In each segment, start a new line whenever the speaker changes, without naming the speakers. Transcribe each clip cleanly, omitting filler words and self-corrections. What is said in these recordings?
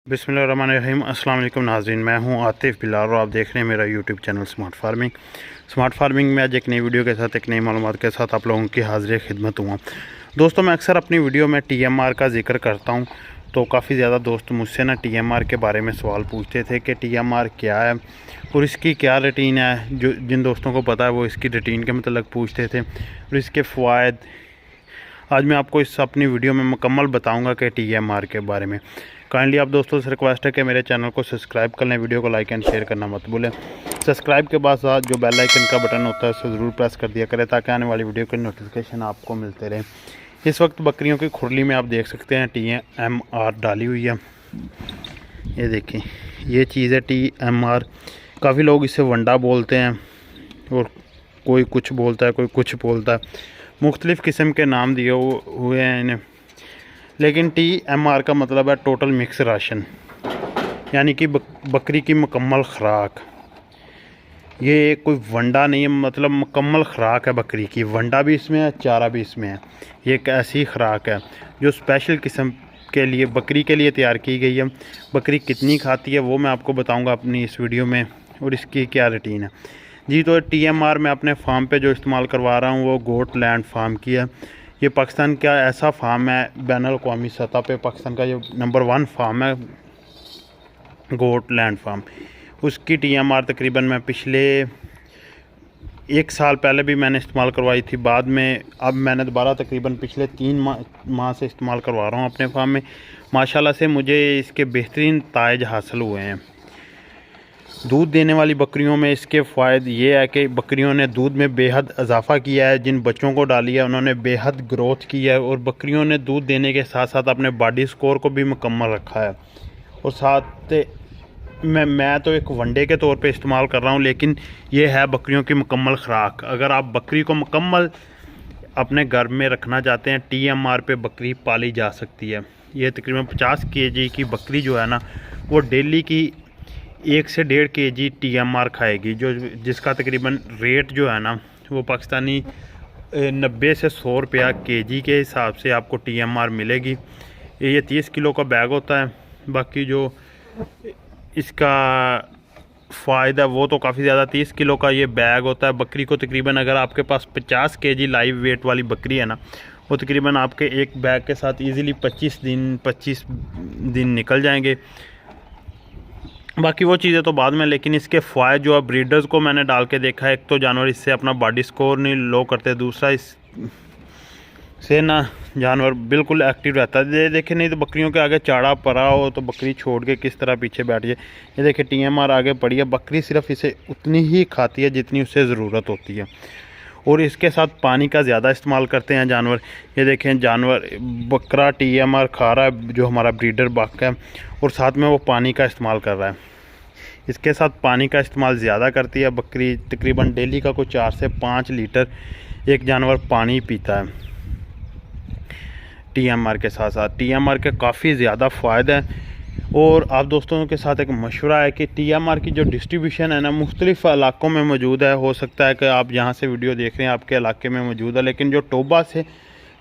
बिस्मिल्लाहिर्रहमानिर्रहीम। अस्सलाम वालेकुम नाज़रीन, मैं हूं आतिफ़ बिलाल और आप देख रहे हैं मेरा यूट्यूब चैनल स्मार्ट फार्मिंग में आज एक नई वीडियो के साथ एक नई मालूमात के साथ आप लोगों की हाज़िर खिदमत हुआ। दोस्तों, मैं अक्सर अपनी वीडियो में TMR का जिक्र करता हूं, तो काफ़ी ज़्यादा दोस्त मुझसे ना TMR के बारे में सवाल पूछते थे कि TMR क्या है और इसकी क्या रूटीन है। जो जिन दोस्तों को पता है वो इसकी रूटीन के मतलब पूछते थे और इसके फ़वाइद आज मैं आपको इस अपनी वीडियो में मुकम्मल बताऊंगा कि TMR के बारे में। काइंडली आप दोस्तों से रिक्वेस्ट है कि मेरे चैनल को सब्सक्राइब कर लें, वीडियो को लाइक एंड शेयर करना मत भूलें। सब्सक्राइब के बाद साथ जो बेल आइकन का बटन होता है उसे ज़रूर प्रेस कर दिया करें ताकि आने वाली वीडियो के नोटिफिकेशन आपको मिलते रहें। इस वक्त बकरियों की खुरली में आप देख सकते हैं TMR डाली हुई है। ये देखें, ये चीज़ है TMR। काफ़ी लोग इसे वंडा बोलते हैं और कोई कुछ बोलता है, कोई कुछ बोलता है, मुख्तलिफ़ किस्म के नाम दिए हुए हैं इन्हें, लेकिन TMR का मतलब है टोटल मिक्स राशन, यानी कि बकरी की मुकम्मल ख़ुराक। ये कोई वंडा नहीं है, मतलब मुकम्मल ख़ुराक है बकरी की। वंडा भी इसमें है, चारा भी इसमें है। ये एक ऐसी ख़ुराक है जो स्पेशल किस्म के लिए बकरी के लिए तैयार की गई है। बकरी कितनी खाती है वो मैं आपको बताऊंगा अपनी इस वीडियो में और इसकी क्या रूटीन है। जी, तो TMR मैं अपने फार्म पे जो इस्तेमाल करवा रहा हूँ वो गोट लैंड फार्म की है। ये पाकिस्तान का ऐसा फार्म है, बैनुल अक़वामी सतह पे पाकिस्तान का ये नंबर 1 फार्म है, गोट लैंड फार्म। उसकी TMR तकरीबन मैं पिछले 1 साल पहले भी मैंने इस्तेमाल करवाई थी। बाद में अब मैंने दोबारा तकरीबन पिछले 3 माह से इस्तेमाल करवा रहा हूँ अपने फार्म में। माशाल्लाह से मुझे इसके बेहतरीन तायज हासिल हुए हैं। दूध देने वाली बकरियों में इसके फ़ायदे ये है कि बकरियों ने दूध में बेहद इजाफ़ा किया है। जिन बच्चों को डाली है उन्होंने बेहद ग्रोथ की है और बकरियों ने दूध देने के साथ साथ अपने बॉडी स्कोर को भी मुकम्मल रखा है। और साथ मैं तो एक वनडे के तौर पे इस्तेमाल कर रहा हूँ, लेकिन ये है बकरियों की मुकम्मल ख़ुराक। अगर आप बकरी को मुकम्मल अपने घर में रखना चाहते हैं, TMR पे बकरी पाली जा सकती है। ये तकरीबन 50 kg की बकरी जो है ना, वो डेली की 1 से 1.5 kg TMR खाएगी, जिसका तकरीबन रेट जो है ना वो पाकिस्तानी 90 से 100 रुपया kg के हिसाब से आपको TMR मिलेगी। ये 30 किलो का बैग होता है। बाकी जो इसका फ़ायदा वो तो काफ़ी ज़्यादा, 30 किलो का ये बैग होता है। बकरी को तकरीबन अगर आपके पास 50 kg लाइव वेट वाली बकरी है ना, वो तकरीबन आपके एक बैग के साथ इजीली 25 दिन निकल जाएंगे। बाकी वो चीज़ें तो बाद में, लेकिन इसके फ़ायदे जो है ब्रीडर्स को मैंने डाल के देखा है, एक तो जानवर इससे अपना बॉडी स्कोर नहीं लो करते, दूसरा इससे ना जानवर बिल्कुल एक्टिव रहता है। ये देखे, नहीं तो बकरियों के आगे चाड़ा पड़ा हो तो बकरी छोड़ के किस तरह पीछे बैठ जाए। ये देखे TMR आगे पड़ी है, बकरी सिर्फ इसे उतनी ही खाती है जितनी उसे ज़रूरत होती है और इसके साथ पानी का ज़्यादा इस्तेमाल करते हैं जानवर। ये देखें, जानवर बकरा TMR खा रहा है, जो हमारा ब्रीडर बक है, और साथ में वो पानी का इस्तेमाल कर रहा है। इसके साथ पानी का इस्तेमाल ज़्यादा करती है बकरी। तकरीबन डेली का कोई 4 से 5 लीटर एक जानवर पानी पीता है। TMR के साथ साथ TMR के काफ़ी ज़्यादा फ़ायदे हैं। और आप दोस्तों के साथ एक मशवरा है कि TMR की जो डिस्ट्रीब्यूशन है ना, मुख्तलिफ़ इलाकों में मौजूद है। हो सकता है कि आप जहाँ से वीडियो देख रहे हैं आपके इलाके में मौजूद है, लेकिन जो टोबा से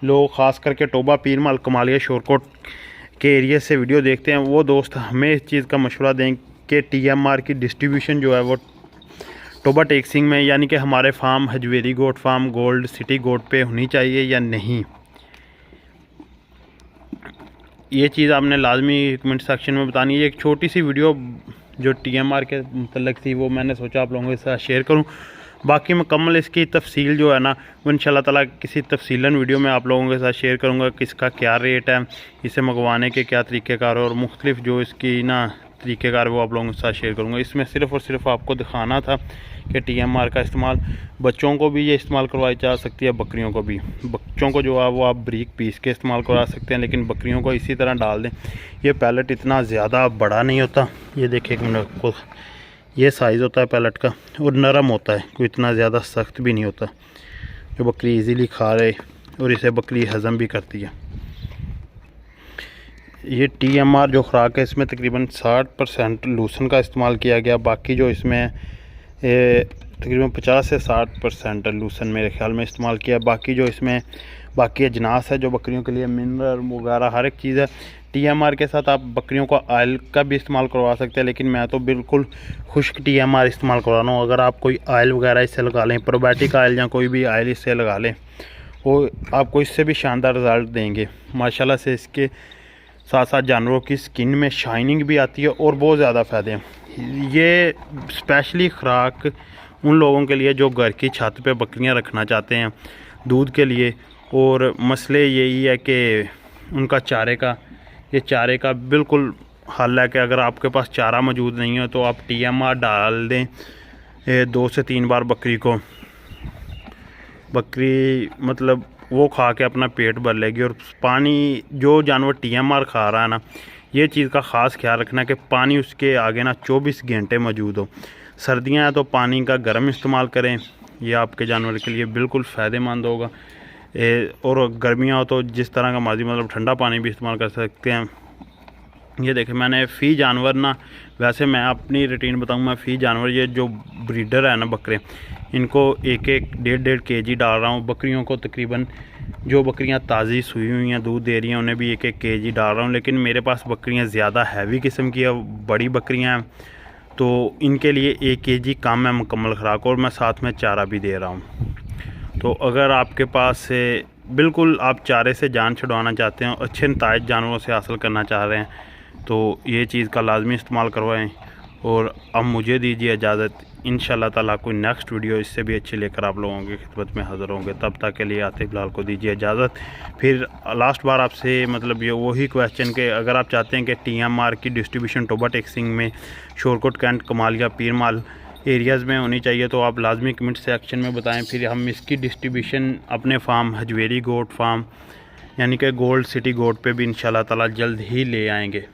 लोग, ख़ास करके टोबा, पीर माल, कमालिया, शोरकोट के एरिया से वीडियो देखते हैं, वो दोस्त हमें इस चीज़ का मशवरा दें कि TMR की डिस्ट्रीब्यूशन जो है वो टोबा टेक्सिंग में, यानी कि हमारे फार्म हजवेरी goat farm, gold city goat पे होनी चाहिए या नहीं। ये चीज़ आपने लाजमी कमेंट सेक्शन में बतानी है। एक छोटी सी वीडियो जो TMR के मतलब थी वो मैंने सोचा आप लोगों के साथ शेयर करूं। बाकी मुकम्मल इसकी तफसील जो है ना वो इंशाल्लाह ताला किसी तफसीलन वीडियो में आप लोगों के साथ शेयर करूंगा। किसका क्या रेट है, इसे मंगवाने के क्या तरीक़ेकार और मुख्तलिफ जो इसकी ना तरीक़ेकार वो आप लोगों के साथ शेयर करूंगा। इसमें सिर्फ़ और सिर्फ आपको दिखाना था कि TMR का इस्तेमाल बच्चों को भी ये इस्तेमाल करवाई जा सकती है, बकरियों को भी। बच्चों को जो है वो आप ब्रीक पीस के इस्तेमाल करवा सकते हैं, लेकिन बकरियों को इसी तरह डाल दें। ये पैलेट इतना ज़्यादा बड़ा नहीं होता। ये देखिए, एक मिनट को ये साइज़ होता है पैलेट का और नरम होता है, कोई इतना ज़्यादा सख्त भी नहीं होता, जो बकरी इजीली खा रहे और इसे बकरी हज़म भी करती है। ये TMR जो ख़ुराक है इसमें तकरीबन 60% लूसन का इस्तेमाल किया गया। बाकी जो इसमें तकरीबन 50 से 60% लूसन मेरे ख्याल में इस्तेमाल किया। बाकी जो इसमें बाकी अजनास है जो बकरियों के लिए मिनरल वगैरह हर एक चीज़ है, TMR के साथ आप बकरियों को ऑयल का भी इस्तेमाल करवा सकते हैं, लेकिन मैं तो बिल्कुल खुश्क TMR इस्तेमाल करवा रहा हूँ। अगर आप कोई ऑयल वगैरह इससे लगा लें, प्रोबायोटिक ऑयल या कोई भी ऑयल इससे लगा लें, वो आपको इससे भी शानदार रिज़ल्ट देंगे माशाल्लाह से। इसके साथ साथ जानवरों की स्किन में शाइनिंग भी आती है और बहुत ज़्यादा फ़ायदे हैं। ये स्पेशली खुराक उन लोगों के लिए जो घर की छत पे बकरियां रखना चाहते हैं दूध के लिए, और मसले यही है कि उनका चारे का बिल्कुल हल है कि अगर आपके पास चारा मौजूद नहीं है तो आप TMR डाल दें 2 से 3 बार बकरी को। बकरी मतलब वो खा के अपना पेट भर लेगी। और पानी जो जानवर TMR खा रहा है ना, ये चीज़ का ख़ास ख्याल रखना कि पानी उसके आगे ना 24 घंटे मौजूद हो। सर्दियाँ हैं तो पानी का गर्म इस्तेमाल करें, ये आपके जानवर के लिए बिल्कुल फ़ायदेमंद होगा। और गर्मियाँ हो तो जिस तरह का मर्ज़ी मतलब ठंडा पानी भी इस्तेमाल कर सकते हैं। ये देखें मैंने फ़ी जानवर ना, वैसे मैं अपनी रूटीन बताऊँ, मैं फ़ी जानवर ये जो ब्रीडर है ना बकरे, इनको 1-1 1.5 kg डाल रहा हूँ। बकरियों को तकरीबन जो बकरियां ताज़ी सूई हुई हैं दूध दे रही हैं उन्हें भी 1-1 kg डाल रहा हूँ। लेकिन मेरे पास बकरियां ज़्यादा हैवी किस्म की है, बड़ी बकरियां हैं, तो इनके लिए 1 kg कम है मुकम्मल खुराक, और मैं साथ में चारा भी दे रहा हूँ। तो अगर आपके पास से बिल्कुल आप चारे से जान छुड़वाना चाहते हैं, अच्छे नताइज जानवरों से हासिल करना चाह रहे हैं, तो ये चीज़ का लाजमी इस्तेमाल करवाएं। और अब मुझे दीजिए इजाज़त, इंशाल्लाह ताला कोई नेक्स्ट वीडियो इससे भी अच्छी लेकर आप लोगों की खिदमत में हाज़िर होंगे। तब तक के लिए आतिफ बिलाल को दीजिए इजाज़त। फिर लास्ट बार आपसे मतलब ये वही क्वेश्चन के अगर आप चाहते हैं कि TMR की डिस्ट्रीब्यूशन टोबा टेक्सिंग में शोरकोट कैंट कमालिया पीरमाल एरियाज़ में होनी चाहिए, तो आप लाजमी कमेंट सेक्शन में बताएं। फिर हम इसकी डिस्ट्रीब्यूशन अपने फार्म हजवेरी गोट फार्म यानी कि गोल्ड सिटी गोट पे भी इंशाल्लाह ताला जल्द ही ले आएंगे।